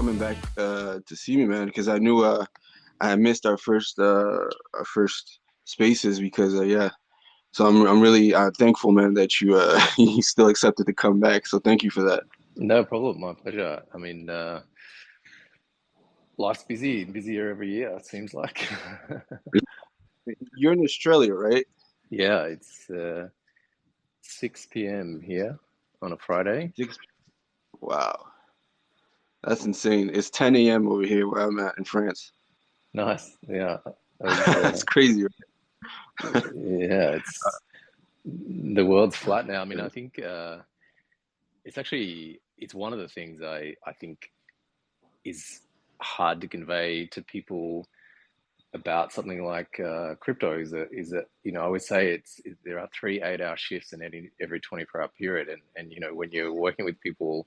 coming back to see me, man, because I knew I had missed our first spaces because yeah. So I'm really thankful, man, that you you still accepted to come back. So thank you for that. No problem, my pleasure. I mean, life's busy, busier every year, it seems like. You're in Australia, right? Yeah, it's 6 p.m. here on a Friday. Six. Wow, that's insane. It's 10 a.m. over here where I'm at in France. Nice. Yeah. I was, That's crazy. yeah, it's the world's flat now. I mean, I think it's one of the things I think is hard to convey to people about something like crypto is that I always say there are three 8-hour shifts in every 24-hour period, and when you're working with people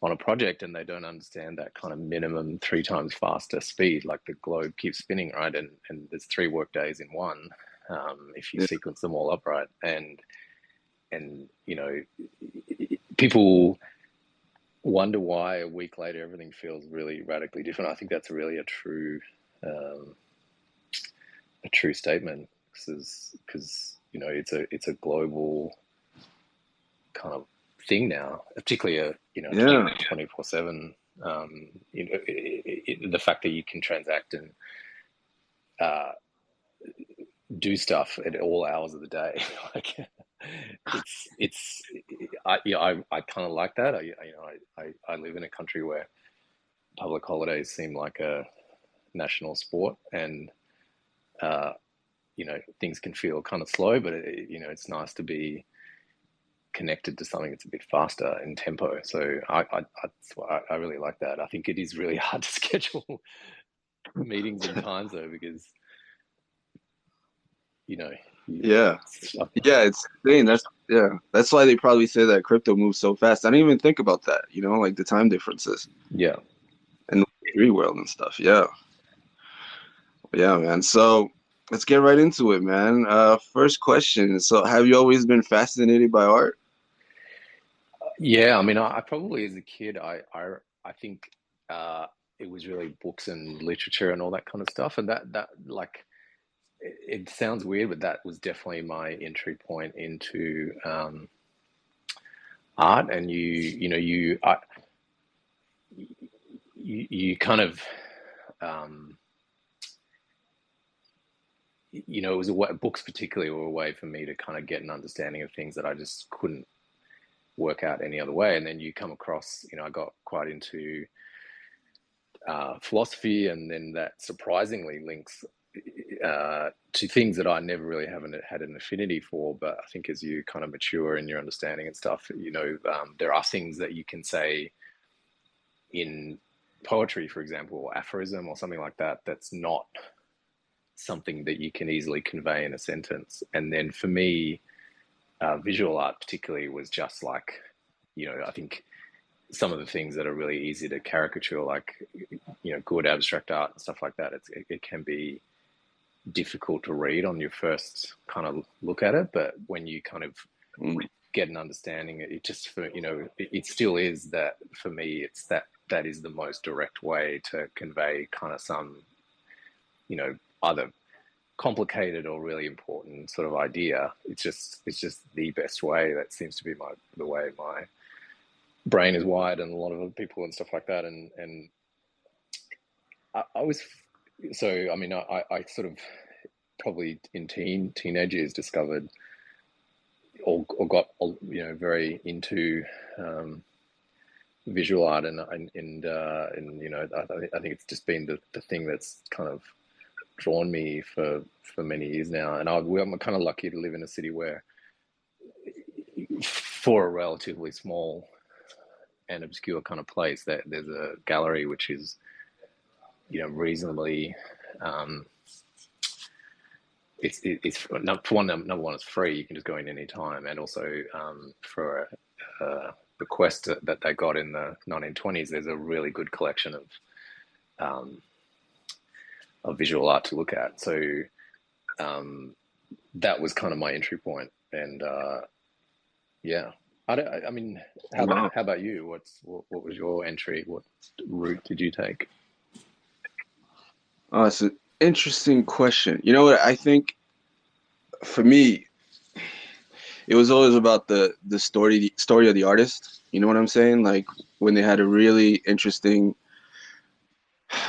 on a project and they don't understand that kind of minimum three times faster speed, like the globe keeps spinning, right, and there's three work days in one, if you Yeah, sequence them all up right, and people wonder why a week later everything feels really radically different. I think that's really um, a true statement because it's a global kind of thing now, particularly a yeah, 24/7. The fact that you can transact and uh, do stuff at all hours of the day, like it's I kind of like that. I live in a country where public holidays seem like a national sport, and uh, things can feel kind of slow, but it's nice to be connected to something that's a bit faster in tempo. So I really like that. I think it is really hard to schedule meetings and times though, because you know, yeah, it's, yeah. It's insane. That's why they probably say that crypto moves so fast. I didn't even think about that. Like the time differences yeah, and the Web3 world and stuff. Yeah. Yeah, man. So let's get right into it, man. First question. So, have you always been fascinated by art? yeah. I mean, I probably as a kid, I think uh, it was really books and literature and all that kind of stuff, and that like it sounds weird, but that was definitely my entry point into art. And you kind of um, it was books particularly were a way for me to kind of get an understanding of things that I just couldn't work out any other way. And then you come across, I got quite into philosophy, and then that surprisingly links to things that I never really haven't had an affinity for. But I think as you kind of mature in your understanding and stuff, there are things that you can say in poetry, for example, or aphorism or something like that, that's not something that you can easily convey in a sentence. And then for me, visual art particularly was just like, I think some of the things that are really easy to caricature, like good abstract art and stuff like that, it can be difficult to read on your first kind of look at it, but when you kind of Mm, get an understanding, it just for it still is that for me, it's that is the most direct way to convey kind of some either complicated or really important sort of idea. It's just the best way. That seems to be the way my brain is wired, and a lot of other people and stuff like that. And I was so I mean I sort of probably in teenage years discovered or got very into um, visual art, and I think it's just been the thing that's kind of drawn me for many years now. And I'm kind of lucky to live in a city where, for a relatively small and obscure kind of place, that there's a gallery which is reasonably. Um, it's for one, number one, it's free. You can just go in any time, and also for the quest that they got in the 1920s, there's a really good collection um, of visual art to look at. So um, that was kind of my entry point, and yeah. I mean, Wow. how about you? What was your entry? What route did you take? It's an interesting question. You know what? I think for me, it was always about the story of the artist. You know what I'm saying? Like when they had a really interesting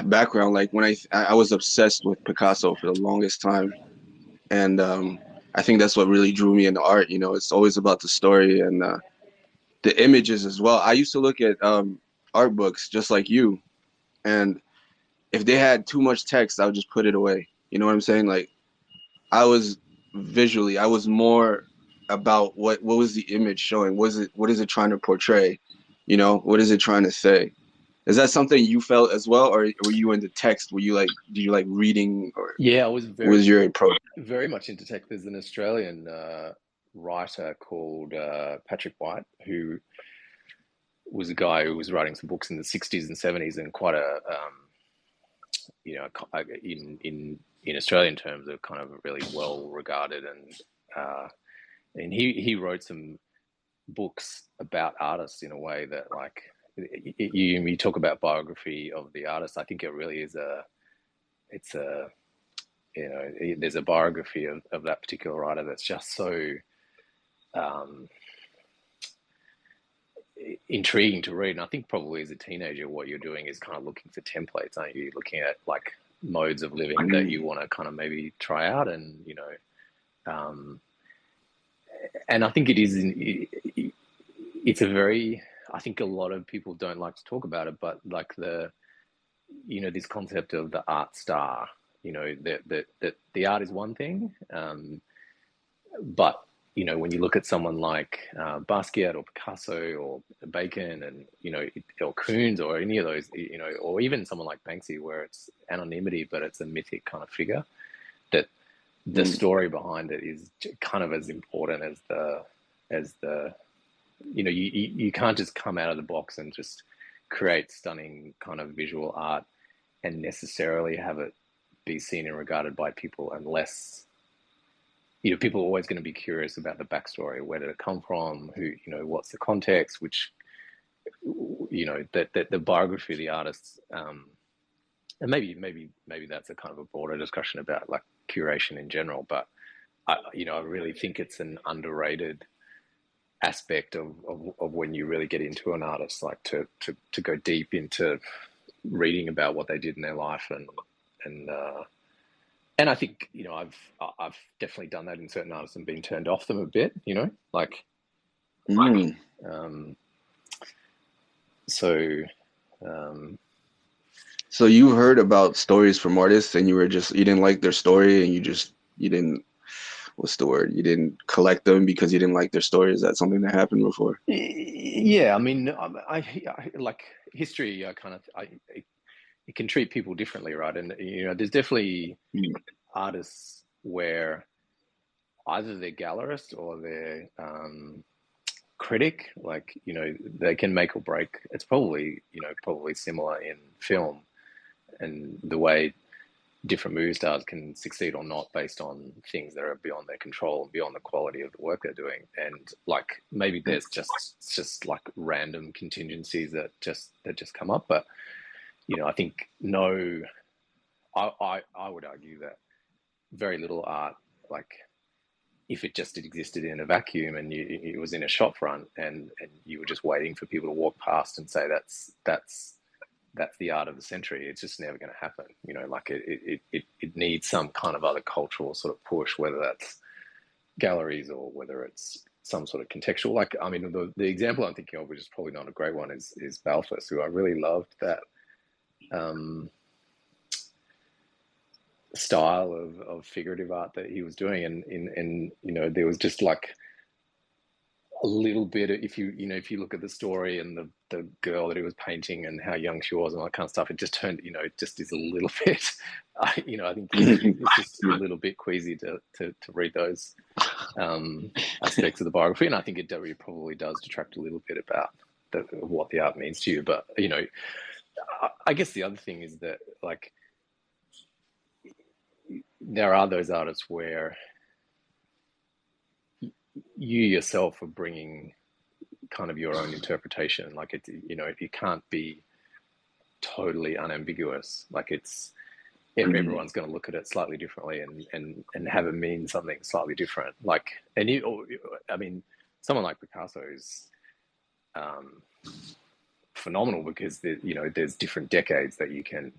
background. Like when I was obsessed with Picasso for the longest time, and I think that's what really drew me into art. You know, it's always about the story and the images as well. I used to look at art books just like you, and if they had too much text, I would just put it away. You know what I'm saying? Like I was I was more about what was the image showing? What is it trying to portray? You know, what is it trying to say? Is that something you felt as well, or were you into text? Were you like, do you like reading, or Yeah, I was what was your approach? very much into tech. There's an Australian writer called Patrick White who was a guy who was writing some books in the 60s and 70s and quite a you know, in Australian terms, are kind of really well regarded, and he wrote some books about artists in a way that like you talk about biography of the artist. I think it really is a it's a there's a biography of that particular writer that's just so um, intriguing to read. And I think probably as a teenager, what you're doing is kind of looking for templates, aren't you? Looking at like modes of living that you want to kind of maybe try out, and um, and I think it's a very, I think a lot of people don't like to talk about it, but like this concept of the art star, that the art is one thing, but when you look at someone like Basquiat or Picasso or Bacon, and or Koons or any of those, or even someone like Banksy, where it's anonymity but it's a mythic kind of figure, that the Mm, story behind it is kind of as important as the you can't just come out of the box and just create stunning kind of visual art and necessarily have it be seen and regarded by people unless people are always going to be curious about the backstory. Where did it come from? Who, what's the context? Which, that the biography of the artists, and maybe that's a kind of a broader discussion about like curation in general. But I really think it's an underrated aspect of when you really get into an artist, like to go deep into reading about what they did in their life, and and I think I've definitely done that in certain artists and been turned off them a bit, like mm. um, so um, So you heard about stories from artists, and you didn't like their story, and you didn't, what's the word? You didn't collect them because you didn't like their story. Is that something that happened before? yeah, I mean, I like history. It can treat people differently, right? And there's definitely Mm, artists where either they're gallerist or they're critic. Like they can make or break. It's probably similar in film, and the way different movie stars can succeed or not based on things that are beyond their control and beyond the quality of the work they're doing. And like maybe there's just like random contingencies that just come up. But I think no, I would argue that very little art, like if it just existed in a vacuum and it was in a shop front, and you were just waiting for people to walk past and say that's the art of the century, it's just never going to happen. Like it needs some kind of other cultural sort of push, whether that's galleries or whether it's some sort of contextual. Like, I mean, the example I'm thinking of, which is probably not a great one, is Balfour, who I really loved that um, style of figurative art that he was doing, and there was just like a little bit, if you look at the story and the girl that he was painting and how young she was and all that kind of stuff, it just turned, it just is a little bit, I think it's just a little bit queasy to read those aspects of the biography, and I think it probably does detract a little bit about what the art means to you. But I guess the other thing is that like there are those artists where you yourself are bringing kind of your own interpretation. Like it, you know, it can't be totally unambiguous. Like it's Mhm. everyone's going to look at it slightly differently and have it mean something slightly different. Like, and you, I mean, someone like Picasso is um, phenomenal because you know there's different decades that you can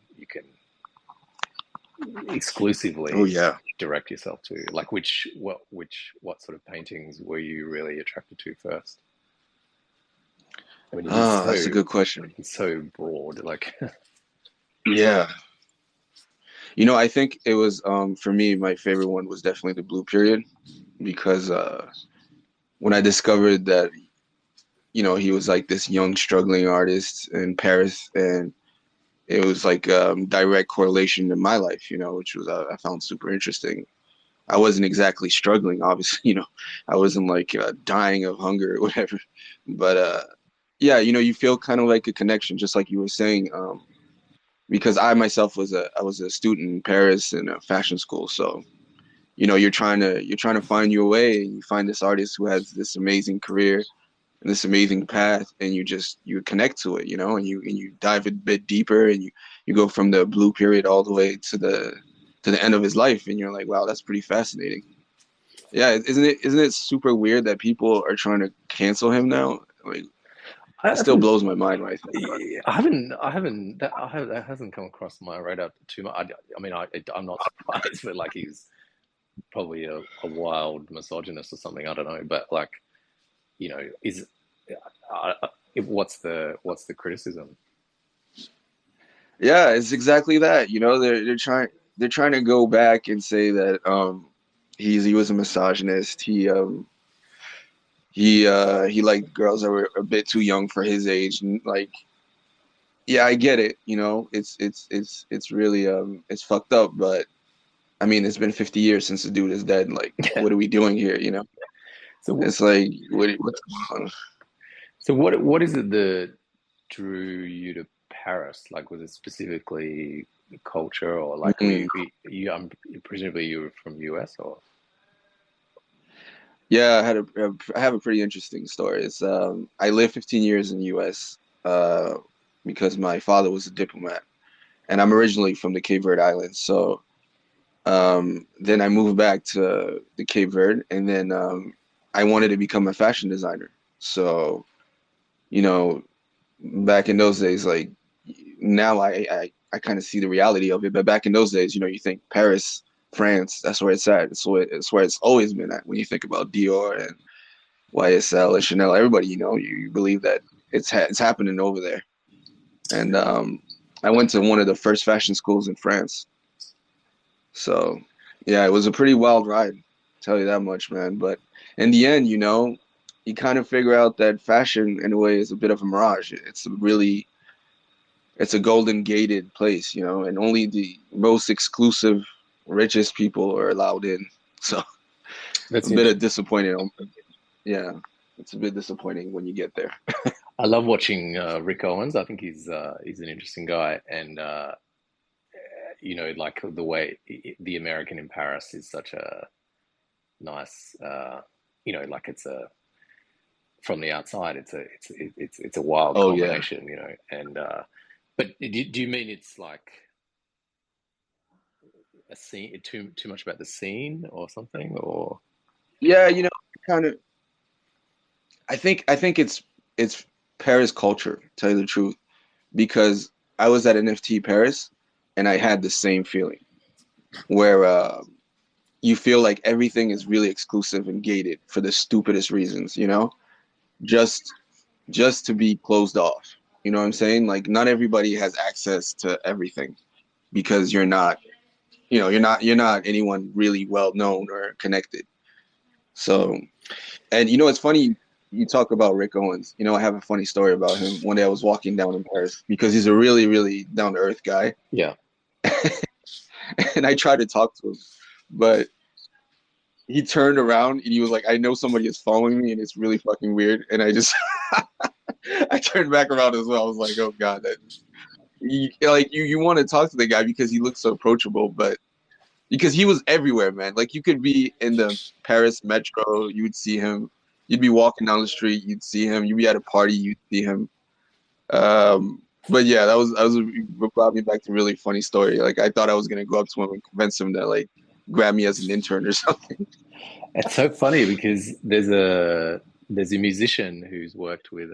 Oh exclusively yeah. direct yourself to. Like, what sort of paintings were you really attracted to first? I mean, Ah, that's a good question. he's so broad. Like, Yeah. I think it was for me, my favorite one was definitely the Blue Period because when I discovered that he was like this young struggling artist in Paris, and it was like direct correlation to my life, which was I found super interesting. I wasn't exactly struggling, obviously, I wasn't like dying of hunger or whatever, but yeah, you feel kind of like a connection, just like you were saying, because I myself was a student in Paris in a fashion school, so you're trying to find your way, and you find this artist who has this amazing career and this amazing path, and you connect to it, and you dive a bit deeper, and you go from the Blue Period all the way to the end of his life, and you're like, wow, that's pretty fascinating. Yeah, isn't it super weird that people are trying to cancel him now? Like, I it still haven't, blows my mind when I think about that hasn't come across my radar too much. I mean, I'm not surprised, but like he's probably a wild misogynist or something. I don't know, but like, you know, uh, what's the criticism? it. Yeah, it's exactly that. They're trying to go back and say that he was a misogynist. He liked girls that were a bit too young for his age, and like, yeah, I get it. It's really it's fucked up, but I mean, it's been 50 years since the dude is dead. Like, what are we doing here? So It's like, what's going on? what is it that drew you to Paris? Like, was it specifically culture, or like were Mhm. you presumably you were from US or Yeah, I have a pretty interesting story. I lived 15 years in the U.S. Because my father was a diplomat, and I'm originally from the Cape Verde Islands. So then I moved back to the Cape Verde, and then I wanted to become a fashion designer. So you know, back in those days, like now I kind of see the reality of it. But back in those days, you think Paris, France, that's where it's at. It's where it's always been at when you think about Dior and YSL and Chanel. Everybody, you believe that it's happening over there. And I went to one of the first fashion schools in France. So yeah, it was a pretty wild ride, tell you that much, man. But in the end, you kind of figure out that fashion in a way is a bit of a mirage. It's a golden gated place, and only the most exclusive, richest people are allowed in. So a that's bit int- of disappointing. Yeah, it's a bit disappointing when you get there. I love watching Rick Owens. I think he's an interesting guy, and you know, like the way the American in Paris is such a nice, you know, like it's a from the outside, it's a wild Oh yeah. combination, you know. And but do you mean it's like a scene too much about the scene or something, or Yeah, kind of I think it's Paris culture, to tell you the truth, because I was at NFT Paris and I had the same feeling where you feel like everything is really exclusive and gated for the stupidest reasons, just just to be closed off. You know what I'm saying? Like not everybody has access to everything because you're not anyone really well known or connected. So, and it's funny you talk about Rick Owens. I have a funny story about him. One day I was walking down in Paris because he's a really, really down to earth guy, yeah, and I tried to talk to him, but he turned around and he was like, "I know somebody is following me, and it's really fucking weird." And I just, I turned back around as well. I was like, "Oh God, you want to talk to the guy because he looks so approachable, but because he was everywhere, man. Like you could be in the Paris metro, you would see him. you'd be walking down the street, you'd see him. You'd be at a party, you'd see him. But yeah, that was brought me back to a really funny story. Like I thought I was gonna go up to him and convince him to like grab me as an intern or something. It's so funny because there's a musician who's worked with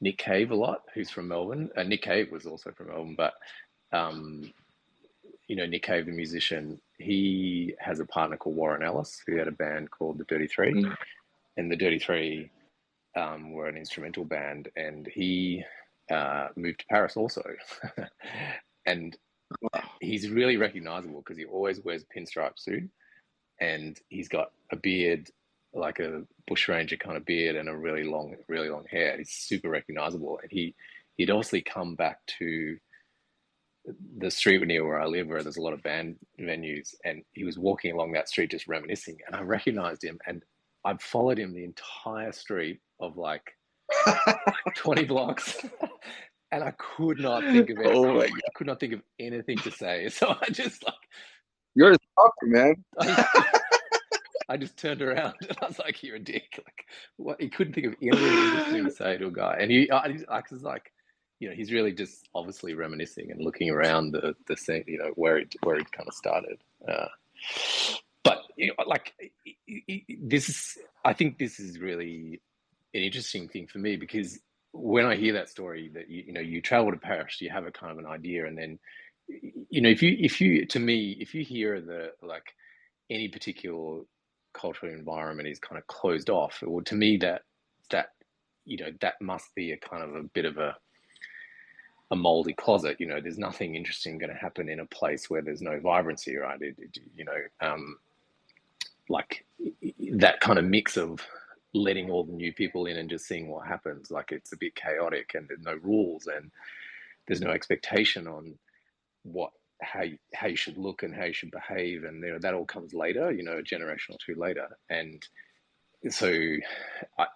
Nick Cave a lot, who's from Melbourne. Nick Cave was also from Melbourne, but um, Nick Cave, the musician, he has a partner called Warren Ellis, who had a band called the Dirty Three, Mm. and the Dirty Three were an instrumental band, and he moved to Paris also, and Wow. he's really recognizable because he always wears a pinstripe suit, and he's got a beard like a bushranger kind of beard and a really long hair. He's super recognizable, and he'd obviously come back to the street near where I live, where there's a lot of band venues, and he was walking along that street just reminiscing, and I recognized him, and I'd followed him the entire street of like 20 blocks, and I could not think of it. Oh my I god, could not think of anything to say, so I just like you're a stalker, man. I I just turned around and I was like, "You're a dick!" Like, what? He couldn't think of anything interesting to say to a guy, and I was like, he's really just obviously reminiscing and looking around the scene, where he kind of started. But like this is, I think this is really an interesting thing for me because when I hear that story that you travel to Paris, you have a kind of an idea, and then if you to me if you hear the like any particular cultural environment is kind of closed off, well, to me that that must be a kind of a bit of a moldy closet. There's nothing interesting going to happen in a place where there's no vibrancy, right? Like that kind of mix of letting all the new people in and just seeing what happens. Like it's a bit chaotic and there's no rules and there's no expectation on what how you should look and how you should behave, and that all comes later, a generation or two later. And so I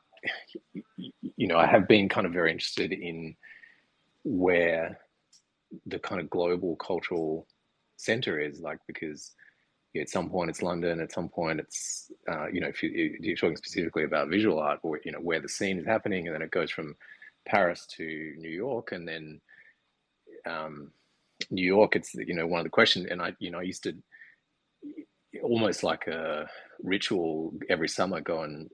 I have been kind of very interested in where the kind of global cultural center is, like, because at some point it's London, at some point it's if you're talking specifically about visual art, or where the scene is happening, and then it goes from Paris to New York, and then um, New York, it's one of the questions, and I used to almost like a ritual every summer go and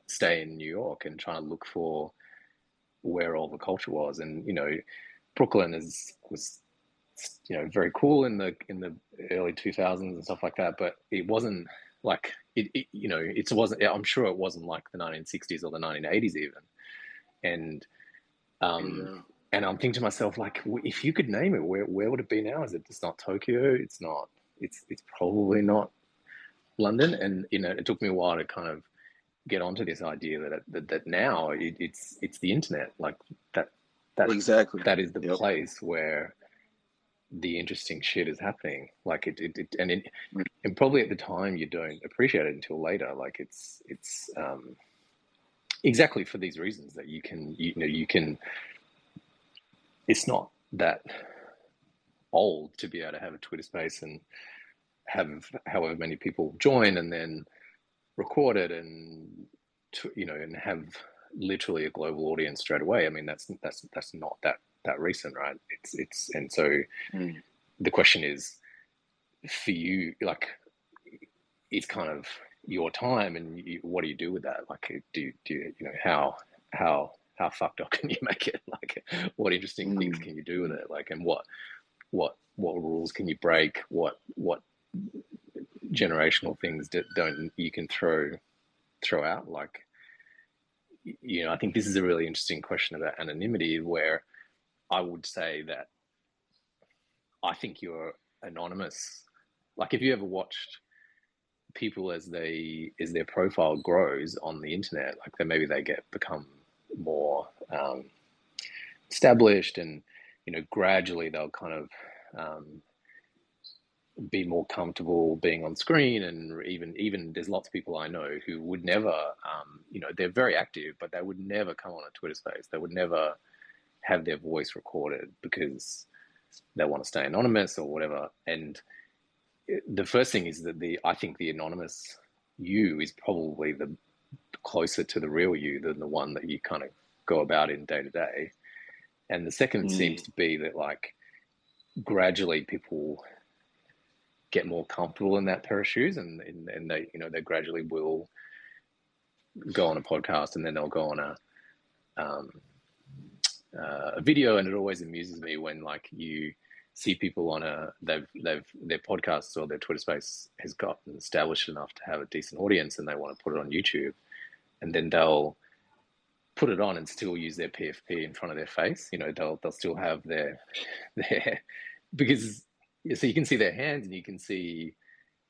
stay in New York and try to look for where all the culture was, and Brooklyn was very cool in the early 2000s and stuff like that, but it wasn't like it wasn't. I'm sure it wasn't like the 1960s or the 1980s even, and um, Yeah. and I'm thinking to myself, like, if you could name it, where would it be now? Is it just not Tokyo? It's not. It's probably not London. And it took me a while to kind of get onto this idea that now it's the internet, like that that Exactly. that is the Yep. place where the interesting shit is happening. Like and probably at the time you don't appreciate it until later. Like it's exactly for these reasons that you can. It's not that old to be able to have a Twitter space and have however many people join and then record it and and have literally a global audience straight away. I mean, that's not that recent, right? It's and so Mm. the question is for you, like, it's kind of your time, and what do you do with that? Like, do how fucked up can you make it? Like, what interesting things Mm. can you do with it? Like, and what rules can you break? What generational things don't you can throw out? Like, I think this is a really interesting question about anonymity, where I would say that I think you're anonymous. Like, if you ever watched people as their profile grows on the internet, like then maybe they become more established, and gradually they'll kind of be more comfortable being on screen. And even there's lots of people I know who would never they're very active, but they would never come on a Twitter space. They would never have their voice recorded because they want to stay anonymous or whatever. And the first thing is that I think the anonymous you is probably the closer to the real you than the one that you kind of go about in day to day. And the second seems Mm. to be that like gradually people get more comfortable in that pair of shoes, and they, you know, they gradually will go on a podcast, and then they'll go on um, a video. And it always amuses me when like you see people on they've their podcasts or their Twitter space has gotten established enough to have a decent audience, and they want to put it on YouTube, and then they'll put it on and still use their PFP in front of their face. You know, they'll still have their because so you can see their hands and you can see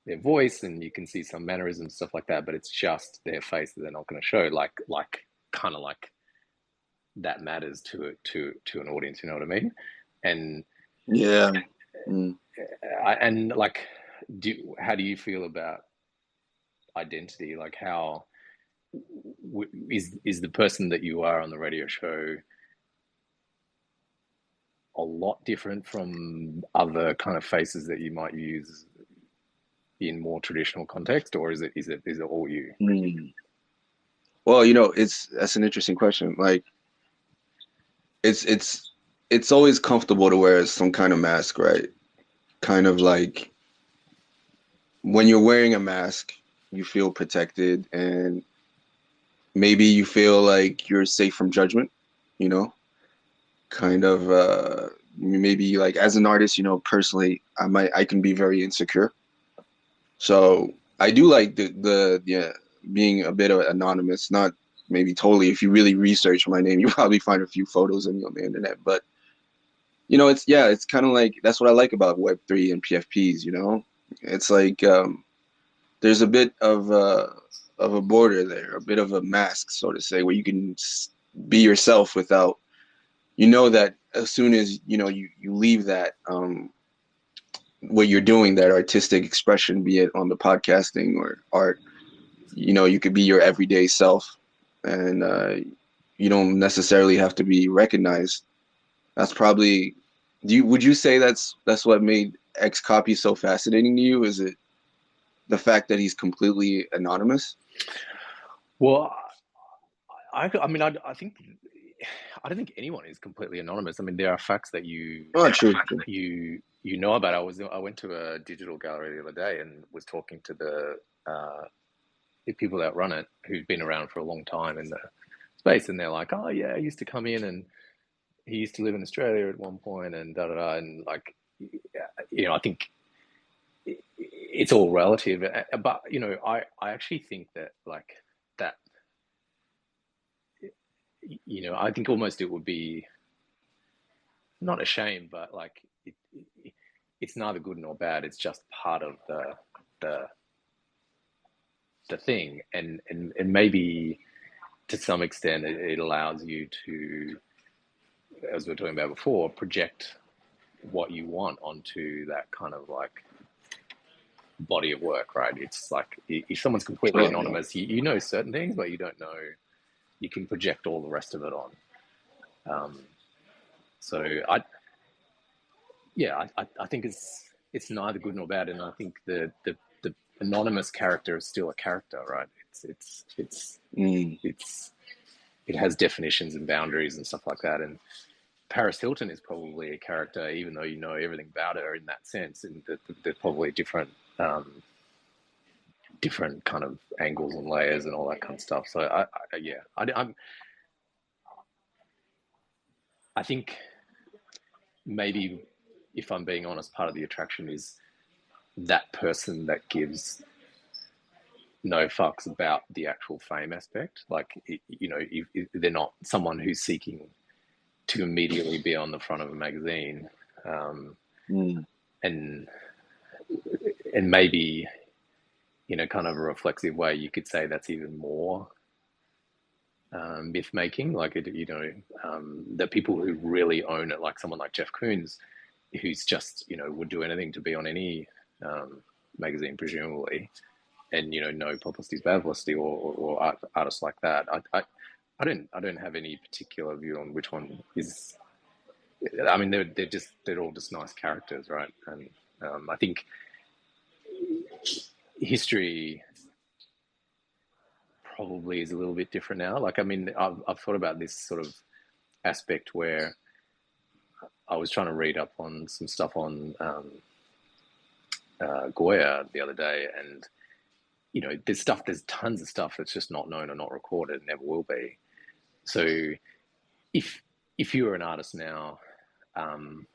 their voice and you can see some mannerisms, stuff like that, but it's just their face that they're not going to show. Like kind of like that matters to an audience. You know what I mean? And Yeah. Mm. and like, how do you feel about identity? Like, how is the person that you are on the radio show a lot different from other kind of faces that you might use in more traditional context, or is it all you? Mm. Well, you know, that's an interesting question. Like, it's it's it's always comfortable to wear some kind of mask, right? Kind of like when you're wearing a mask, you feel protected and maybe you feel like you're safe from judgment, you know? Kind of maybe like as an artist, you know, personally, I can be very insecure. So I do like the yeah, being a bit of anonymous, not maybe totally. If you really research my name, you probably find a few photos of me on the internet. But you know, it's kind of like that's what I like about Web3 and PFPs. You know, it's like there's a bit of a border there, a bit of a mask, so to say, where you can be yourself without. You know that as soon as you know you leave that what you're doing, that artistic expression, be it on the podcasting or art, you know, you could be your everyday self, and you don't necessarily have to be recognized. That's probably. Would you say that's what made X Copy so fascinating to you? Is it the fact that he's completely anonymous? Well, I mean, I don't think anyone is completely anonymous. I mean, there are facts that Oh, true, true. you know about. I went to a digital gallery the other day and was talking to the people that run it, who've been around for a long time in the space, and they're like, "Oh yeah, I used to come in, and he used to live in Australia at one point, and da da da," and like, you know, I think it's all relative, but you know, I actually think that like that, you know, I think almost it would be not a shame, but like it's neither good nor bad. It's just part of the the thing, and maybe to some extent it allows you to, as we were talking about before, project what you want onto that kind of like body of work, right? It's like if someone's completely Oh, yeah. anonymous, you know certain things, but you don't know. You can project all the rest of it on. Um, so I think it's neither good nor bad, and I think the anonymous character is still a character, right? Mm. It's it has definitions and boundaries and stuff like that. And Paris Hilton is probably a character, even though you know everything about her in that sense, and there's probably different kind of angles and layers and all that kind of stuff. So yeah, I think maybe, if I'm being honest, part of the attraction is that person that gives no fucks about the actual fame aspect. Like, you know, if they're not someone who's seeking to immediately be on the front of a magazine, um, Mm. and maybe in a kind of a reflexive way, you could say that's even more myth making. Like, you know, the people who really own it, like someone like Jeff Koons, who's just, you know, would do anything to be on any magazine, presumably, and you know, no publicity is bad publicity, or artists like that. I don't have any particular view on which one is. I mean, they're all just nice characters, right? And I think history probably is a little bit different now. Like, I mean, I've thought about this sort of aspect where I was trying to read up on some stuff on Goya the other day, and there's tons of stuff that's just not known or not recorded, and never will be. So if you were an artist now, um,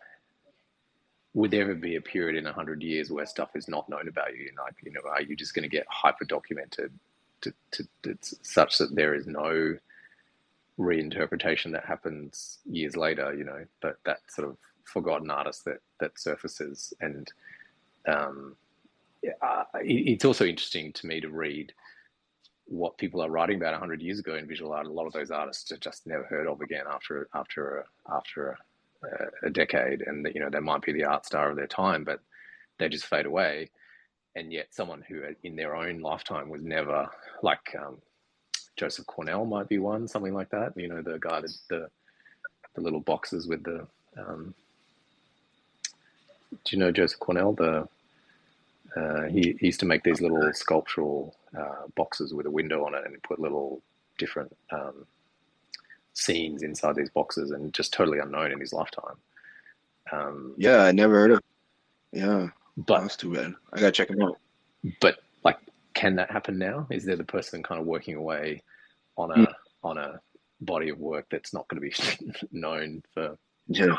would there ever be a period in 100 years where stuff is not known about you? Like, are you just going to get hyper documented to such that there is no reinterpretation that happens years later? But that sort of forgotten artist that surfaces, and it's also interesting to me to read what people are writing about 100 years ago in visual art. A lot of those artists are just never heard of again after a decade, and they might be the art star of their time, but they just fade away. And yet, someone who in their own lifetime was never, like Joseph Cornell might be one, something like that. The guy that the little boxes with the. Do you know Joseph Cornell? He used to make these little sculptural boxes with a window on it, and he put little different scenes inside these boxes, and just totally unknown in his lifetime. Yeah, I never heard of. Yeah, But that's too bad. I gotta check him out. but like, can that happen now? Is there the person kind of working away on Mm, a body of work that's not going to be known for? yeah,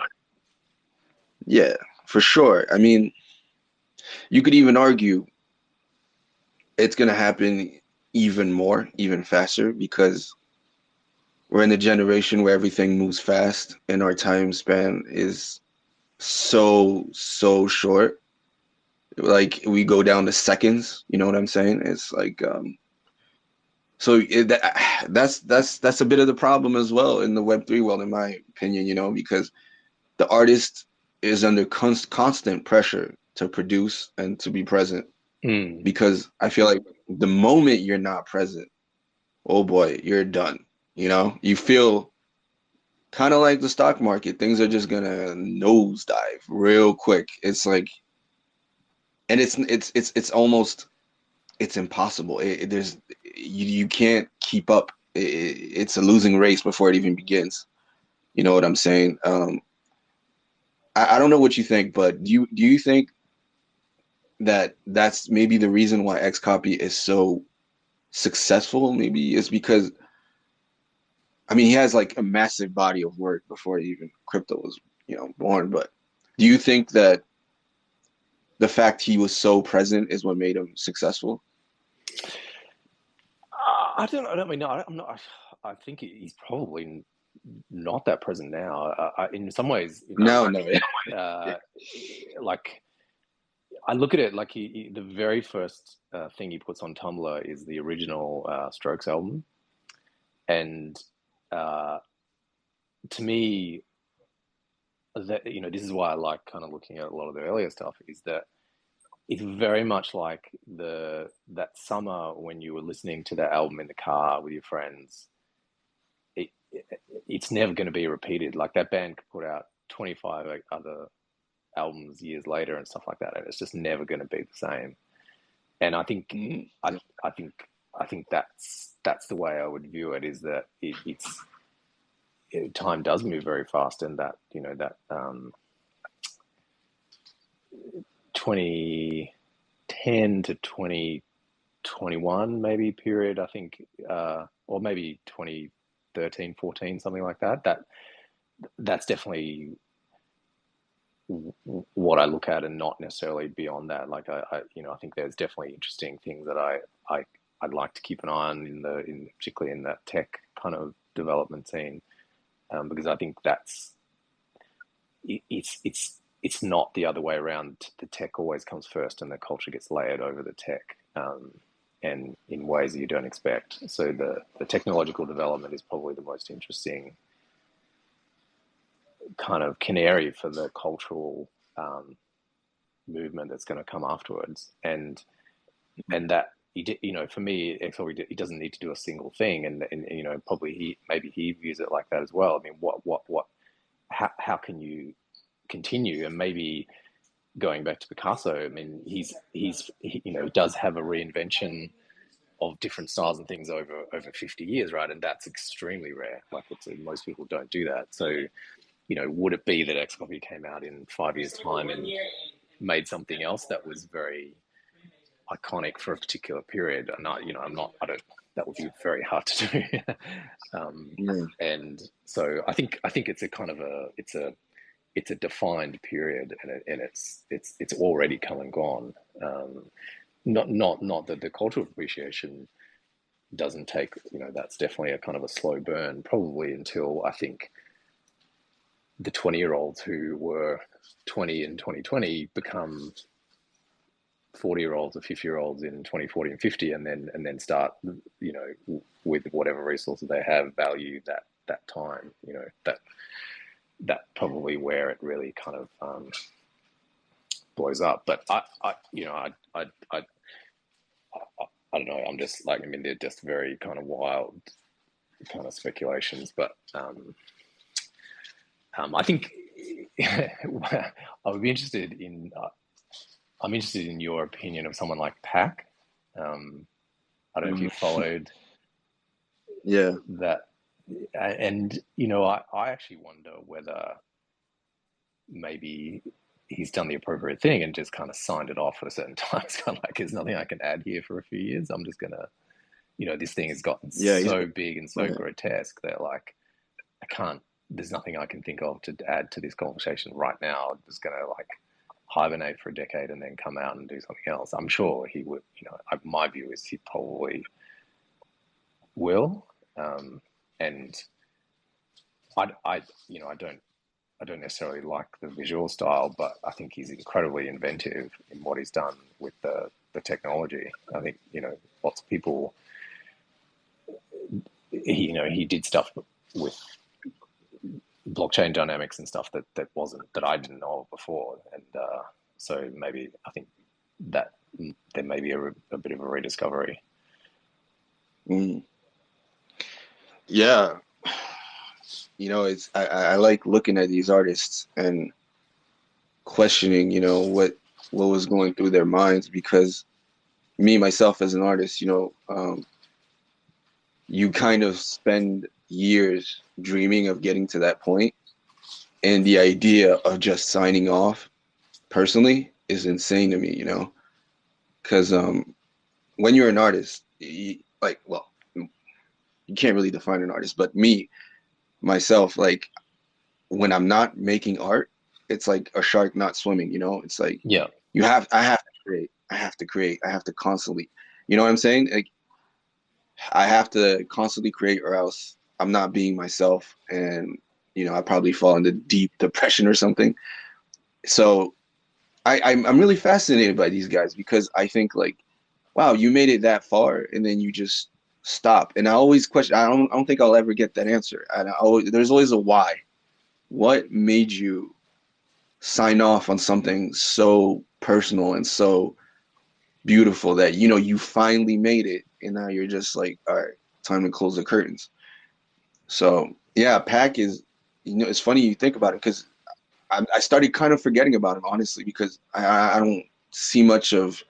yeah, for sure. I mean, you could even argue it's gonna happen even more, even faster, because we're in a generation where everything moves fast and our time span is so short. Like we go down to seconds, you know what I'm saying? It's like that's a bit of the problem as well in the Web3 world, in my opinion, because the artist is under constant pressure to produce and to be present, Mm, because I feel like the moment you're not present, oh boy, you're done. You feel kind of like the stock market. Things are just gonna nosedive real quick. It's like, and it's almost it's impossible. There's you can't keep up. It's a losing race before it even begins. You know what I'm saying? I don't know what you think, but do you think that that's maybe the reason why Xcopy is so successful? Maybe it's because, I mean, he has like a massive body of work before even crypto was, born. But do you think that the fact he was so present is what made him successful? I don't. I don't mean. No, I'm not. I think he's probably not that present now. In some ways, No, no. uh, like, I look at it like the very first thing he puts on Tumblr is the original Strokes album, and uh, to me, that this is why I like kind of looking at a lot of the earlier stuff. Is that it's very much like that summer when you were listening to that album in the car with your friends. It's never going to be repeated. Like, that band could put out 25 other albums years later and stuff like that, and it's just never going to be the same. And I think Mm, I think that's the way I would view it. Is that time does move very fast, and that that 2010 to 2021 maybe period, I think, or maybe 2013, 14, something like that. That's definitely what I look at, and not necessarily beyond that. Like, I think there's definitely interesting things that I'd like to keep an eye on in particularly in that tech kind of development scene, because I think it's not the other way around. The tech always comes first, and the culture gets layered over the tech, and in ways that you don't expect. So the technological development is probably the most interesting kind of canary for the cultural movement that's going to come afterwards. And that, for me, XRP, he doesn't need to do a single thing, and probably maybe he views it like that as well. I mean, how can you continue? And maybe going back to Picasso, I mean, he does have a reinvention of different styles and things over 50 years, right? And that's extremely rare. Like most people don't do that. So, would it be that Xcopy came out in 5 years' time and made something else that was very iconic for a particular period? And I don't. That would be very hard to do. Yeah. And so I think it's a kind of it's a defined period, and it's already come and gone. Not that the cultural appreciation doesn't take, that's definitely a kind of a slow burn, probably until I think the 20-year-olds who were 20 in 2020 become 40-year-olds or 50-year-olds in 2040 and 50, and then start, with whatever resources they have, value that time. That probably where it really kind of blows up. But I don't know. I'm just like, I mean, they're just very kind of wild kind of speculations. But I think I would be interested in. I'm interested in your opinion of someone like Pac. I don't know if you Mhm. followed Yeah. that, and I actually wonder whether maybe he's done the appropriate thing and just kind of signed it off at a certain time. It's kind of like, there's nothing I can add here for a few years. I'm just gonna, this thing has gotten Yeah. He's so big and so yeah. grotesque that, like, I can't. There's nothing I can think of to add to this conversation right now. I'm just gonna, like, hibernate for a decade and then come out and do something else. I'm sure he would. My view is he probably will. And I don't necessarily like the visual style, but I think he's incredibly inventive in what he's done with the technology. I think, lots of people, he did stuff with blockchain dynamics and stuff that I didn't know of before. And so maybe I think that there may be a bit of a rediscovery. Mm. Yeah. It's I like looking at these artists and questioning, what was going through their minds because me myself as an artist, you kind of spend years dreaming of getting to that point, and the idea of just signing off personally is insane to me, because when you're an artist, well, you can't really define an artist, but me myself, like when I'm not making art, it's like a shark not swimming, it's like Yeah, I have to create, I have to constantly, you know what I'm saying? Like I have to constantly create or else I'm not being myself, and I probably fall into deep depression or something. So I'm really fascinated by these guys because I think like, wow, you made it that far and then you just stop. And I always question. I don't think I'll ever get that answer. And there's always a why. What made you sign off on something so personal and so beautiful that you finally made it, and now you're just like, all right, time to close the curtains. So yeah, Pac is, it's funny you think about it because I started kind of forgetting about him honestly because I don't see much of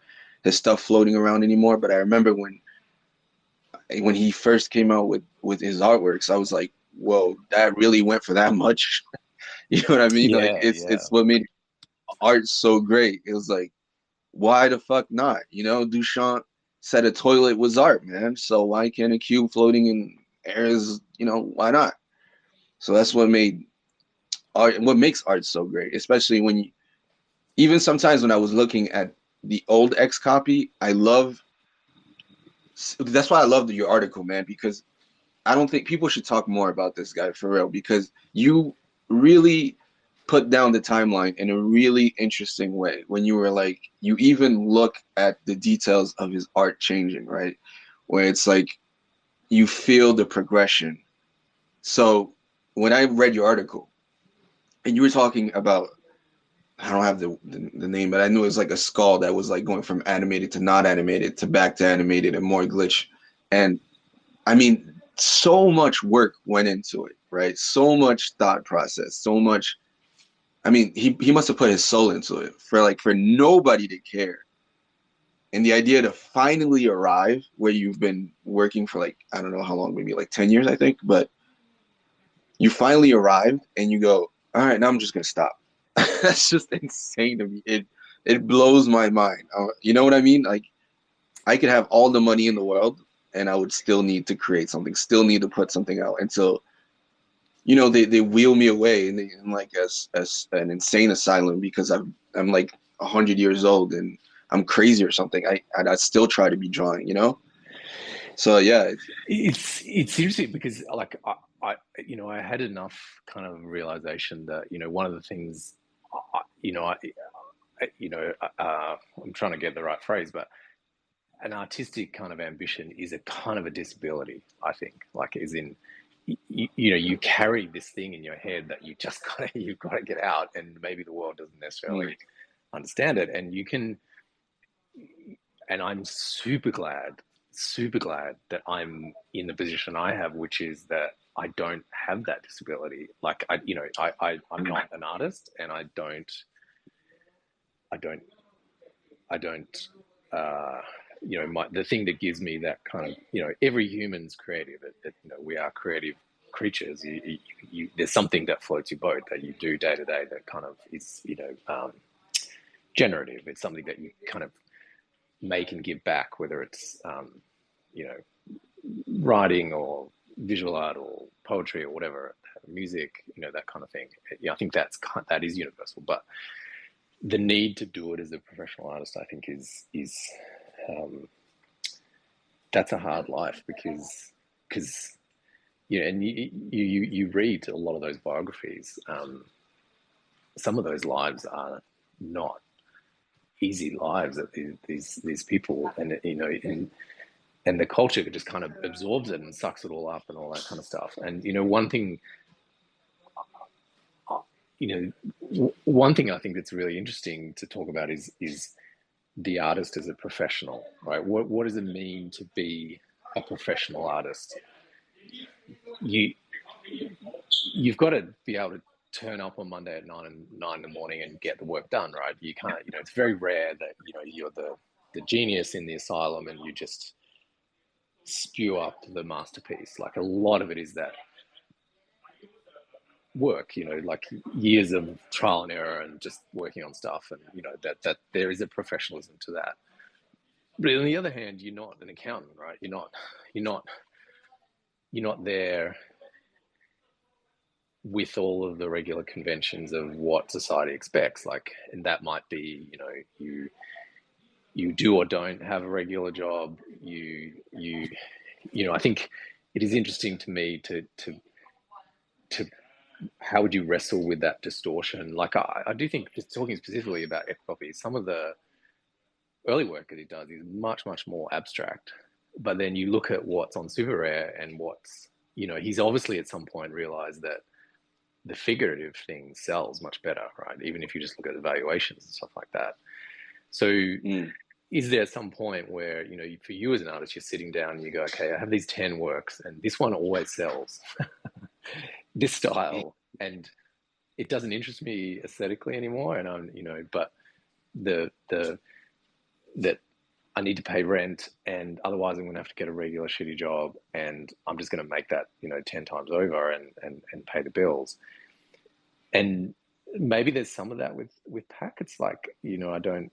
his stuff floating around anymore. But I remember when he first came out with his artworks, I was like, whoa, that really went for that much. You know what I mean? Like yeah, yeah, it's what made art so great. It was like, why the fuck not? Duchamp said a toilet was art, man. So why can't a cube floating in air is, why not? So that's what made art, what makes art so great, especially when even sometimes when I was looking at the old X copy, that's why I loved your article, man, because I don't think people should talk more about this guy for real because you really put down the timeline in a really interesting way when you were like, you even look at the details of his art changing, right? Where it's like you feel the progression. So when I read your article and you were talking about, I don't have the name, but I knew it was like a skull that was like going from animated to not animated to back to animated and more glitch. And I mean, so much work went into it, right? So much thought process, so much. I mean, he must have put his soul into it for nobody to care And the idea to finally arrive where you've been working for like, I don't know how long, maybe like 10 years, I think, but you finally arrived and you go, all right, now I'm just gonna stop. That's just insane to me. It blows my mind. You know what I mean? Like I could have all the money in the world and I would still need to create something, still need to put something out. And so, they wheel me away in like as an insane asylum because I'm like 100 years old and I'm crazy or something. I still try to be drawing. So yeah, It's interesting because like I had enough kind of realization that one of the things I, you know I I'm trying to get the right phrase, but an artistic kind of ambition is a kind of a disability. I think, like, as in, you carry this thing in your head that you've got to get out, and maybe the world doesn't mm, necessarily understand it, and you can. And I'm super glad that I'm in the position I have, which is that I don't have that disability. Like I'm not an artist, and I don't, I don't, uh, the thing that gives me that kind of, every human's creative. We are creative creatures. There's something that floats your boat that you do day to day that kind of is, generative. It's something that you kind of make and give back, whether it's, you know, writing or visual art or poetry or whatever, music, that kind of thing. Yeah, I think that is universal. But the need to do it as a professional artist, I think, is um, that's a hard life because and you read a lot of those biographies. Some of those lives are not easy lives that these people, and and the culture just kind of absorbs it and sucks it all up and all that kind of stuff. And one thing, one thing I think that's really interesting to talk about is the artist as a professional, right? What does it mean to be a professional artist? You you've got to be able to turn up on Monday at nine in the morning and get the work done, right? You can't, it's very rare that you're the genius in the asylum and you just spew up the masterpiece. Like, a lot of it is that work, like years of trial and error and just working on stuff, and that there is a professionalism to that. But on the other hand, you're not an accountant, right? You're not you're not there with all of the regular conventions of what society expects. Like, and that might be, you do or don't have a regular job. I think it is interesting to me to how would you wrestle with that distortion? Like, I do think, just talking specifically about Ecocopy, some of the early work that he does is much, much more abstract. But then you look at what's on Super Rare and he's obviously at some point realized that the figurative thing sells much better, right? Even if you just look at the valuations and stuff like that. So mm, is there some point where, for you as an artist, you're sitting down and you go, okay, I have these 10 works and this one always sells, this style, and it doesn't interest me aesthetically anymore. And but the that I need to pay rent, and otherwise I'm going to have to get a regular shitty job, and I'm just going to make that 10 times over and pay the bills. And maybe there's some of that with Pack. It's like, I don't.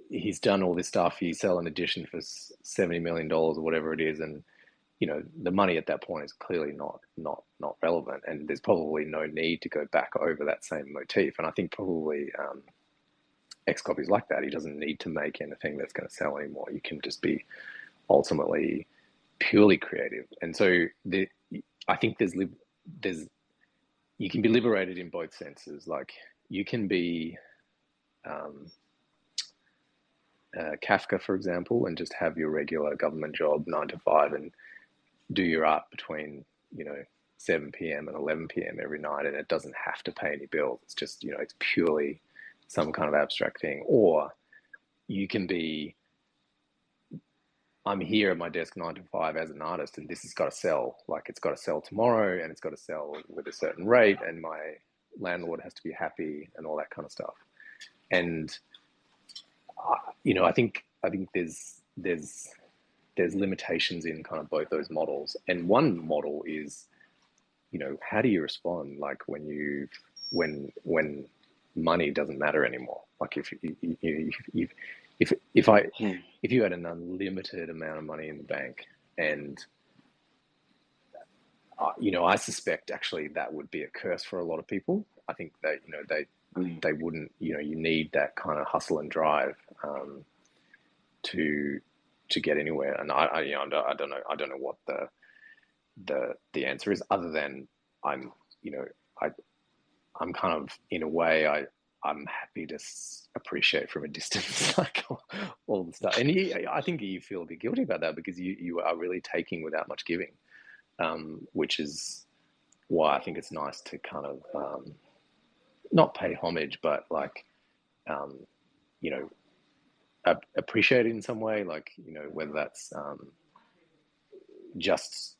He's done all this stuff. He sell an edition for $70 million or whatever it is, and the money at that point is clearly not relevant, and there's probably no need to go back over that same motif. And I think probably X copies like that. He doesn't need to make anything that's going to sell anymore. You can just be ultimately purely creative. And so I think there's you can be liberated in both senses. Like, you can be Kafka, for example, and just have your regular government job 9 to 5 and do your art between 7 p.m. and 11 p.m. every night, and it doesn't have to pay any bills. It's just it's purely some kind of abstract thing. Or you can be, I'm here at my desk 9 to 5 as an artist, and this has got to sell. Like, it's got to sell tomorrow, and it's got to sell with a certain rate, and my landlord has to be happy, and all that kind of stuff. And I think I think there's limitations in kind of both those models. And one model is, how do you respond like when money doesn't matter anymore? Like if I Hmm. if you had an unlimited amount of money in the bank, and I suspect actually that would be a curse for a lot of people. I think that Hmm. they wouldn't. You need that kind of hustle and drive, to get anywhere. And I don't know what the answer is, other than I'm you know I I'm kind of, in a way, I'm happy to appreciate from a distance, like all the stuff. And I think you feel a bit guilty about that, because you are really taking without much giving, which is why I think it's nice to kind of, not pay homage, but like, um, you know appreciate it in some way, like, whether that's, just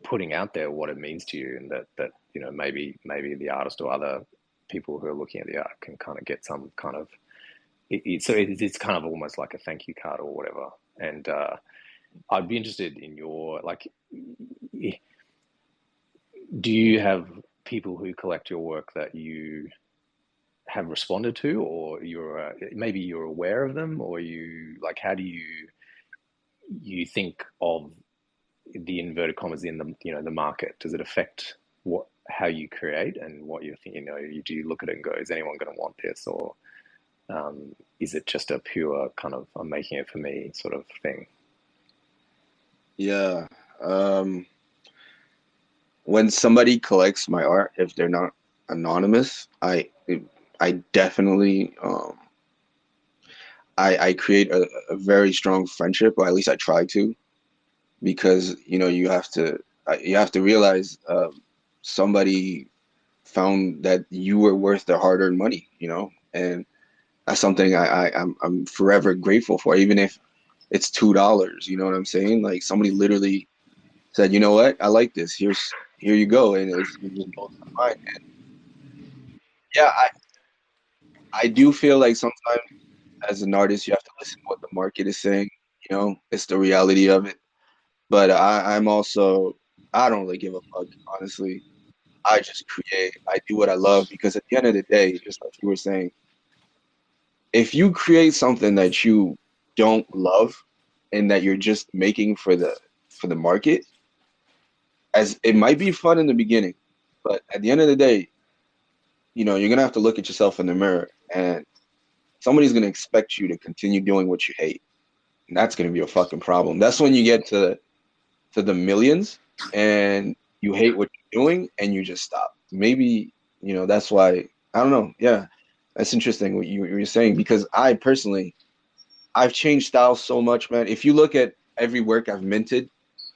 putting out there what it means to you, and that maybe the artist or other people who are looking at the art can kind of get some kind of, it's kind of almost like a thank you card or whatever. And I'd be interested in your, like, do you have people who collect your work that you have responded to, or maybe you're aware of them, or you, like, how do you think of the inverted commas in the, the market? Does it affect how you create and what you're thinking? Do you look at it and go, is anyone going to want this, or is it just a pure kind of, I'm making it for me sort of thing? Yeah. Um, when somebody collects my art, if they're not anonymous, I definitely I create a very strong friendship, or at least I try to, because you have to realize somebody found that you were worth their hard-earned money, and that's something I'm forever grateful for, even if it's $2. You know what I'm saying? Like somebody literally said, you know what, I like this. Here you go, and it just blows my mind. And yeah, I do feel like sometimes as an artist, you have to listen to what the market is saying. It's the reality of it. But I'm also, I don't really give a fuck, honestly. I just create. I do what I love because at the end of the day, just like you were saying, if you create something that you don't love and that you're just making for the market, as it might be fun in the beginning, but at the end of the day, you're gonna have to look at yourself in the mirror, and somebody's gonna expect you to continue doing what you hate. And that's gonna be a fucking problem. That's when you get to the millions and you hate what you're doing and you just stop. Maybe, that's why, I don't know. Yeah, that's interesting what you were saying, because I personally, I've changed styles so much, man. If you look at every work I've minted,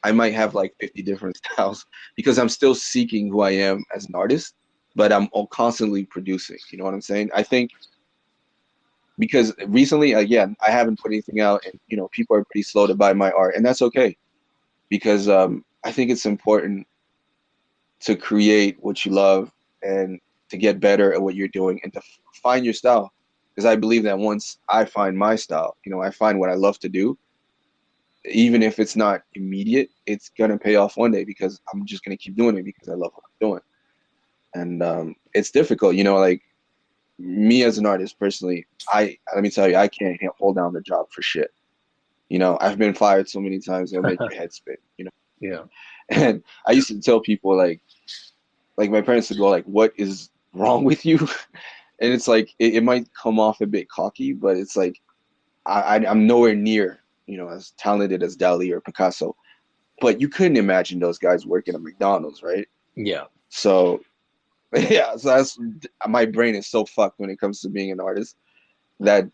I might have like 50 different styles because I'm still seeking who I am as an artist, but I'm constantly producing. You know what I'm saying? I think because recently, again, I haven't put anything out, and people are pretty slow to buy my art, and that's okay because I think it's important to create what you love and to get better at what you're doing and to find your style. Because I believe that once I find my style, I find what I love to do, even if it's not immediate, it's gonna pay off one day because I'm just gonna keep doing it because I love what I'm doing. And it's difficult, like me as an artist personally. I Let me tell you, I can't hold down the job for shit. I've been fired so many times it'll make your head spin. Yeah. And I used to tell people like my parents would go like, "What is wrong with you?" And it's like it might come off a bit cocky, but it's like I'm nowhere near as talented as Dali or Picasso. But you couldn't imagine those guys working at McDonald's, right? Yeah. So yeah, so that's my brain is so fucked when it comes to being an artist that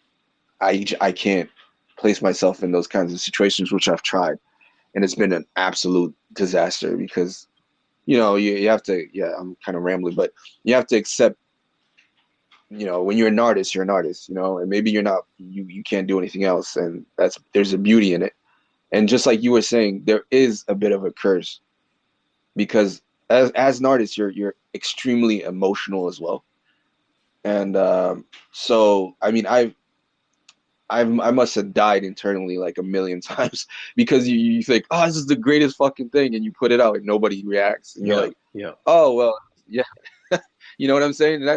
I can't place myself in those kinds of situations, which I've tried, and it's been an absolute disaster because you have to, yeah, I'm kind of rambling, but you have to accept, when you're an artist, you're an artist, and maybe you're not, you can't do anything else, and there's a beauty in it. And just like you were saying, there is a bit of a curse because as an artist, you're extremely emotional as well. And so I mean, I must have died internally like a million times because you think, oh, this is the greatest fucking thing, and you put it out and nobody reacts, and you're Yeah, like, yeah, oh well, yeah, you know what I'm saying? And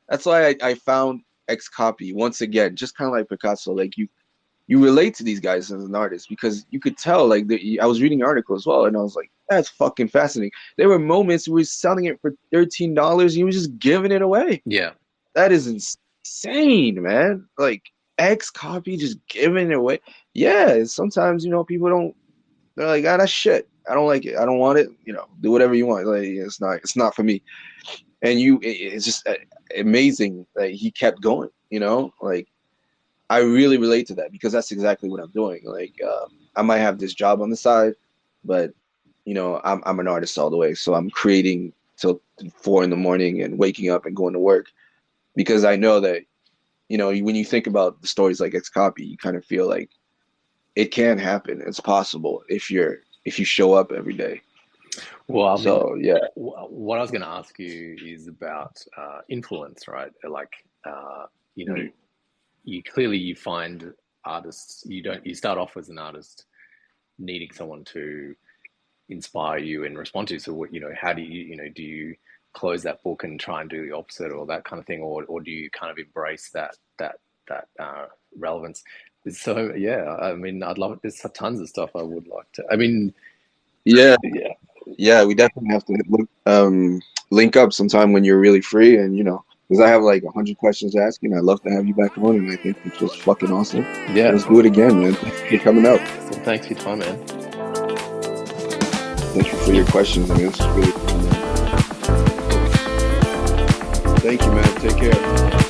that's why I found X Copy once again, just kind of like Picasso, like you relate to these guys as an artist because you could tell like I was reading an article as well, and I was like, that's fucking fascinating. There were moments we were selling it for $13, and you were just giving it away. yeah, That is insane, man. Like X copy just giving it away. Yeah, sometimes people don't. They're like, ah, that's shit. I don't like it. I don't want it. Do whatever you want. Like it's not for me. And it's just amazing that he kept going. Like I really relate to that because that's exactly what I'm doing. Like I might have this job on the side, but I'm an artist all the way. So I'm creating till 4 in the morning and waking up and going to work because I know that when you think about the stories like X Copy, you kind of feel like it can happen. It's possible if you show up every day. well, I mean, So yeah. what I was going to ask you is about influence, right? Like, you know, Mhm. you find artists, you start off as an artist needing someone to inspire you and respond to. So what, how do you close that book and try and do the opposite or that kind of thing, or do you kind of embrace that relevance? So yeah, I mean, I'd love it. There's tons of stuff I would like to. I mean, Yeah, yeah, yeah, we definitely have to link up sometime when you're really free, and because I have like 100 questions to ask you, and I'd love to have you back on, and I think this was fucking awesome. yeah. Let's do it again, man. Thank you for coming out. So thanks for your time, man. Thank you for your questions. I mean, this is really cool, man. Thank you, man. Take care.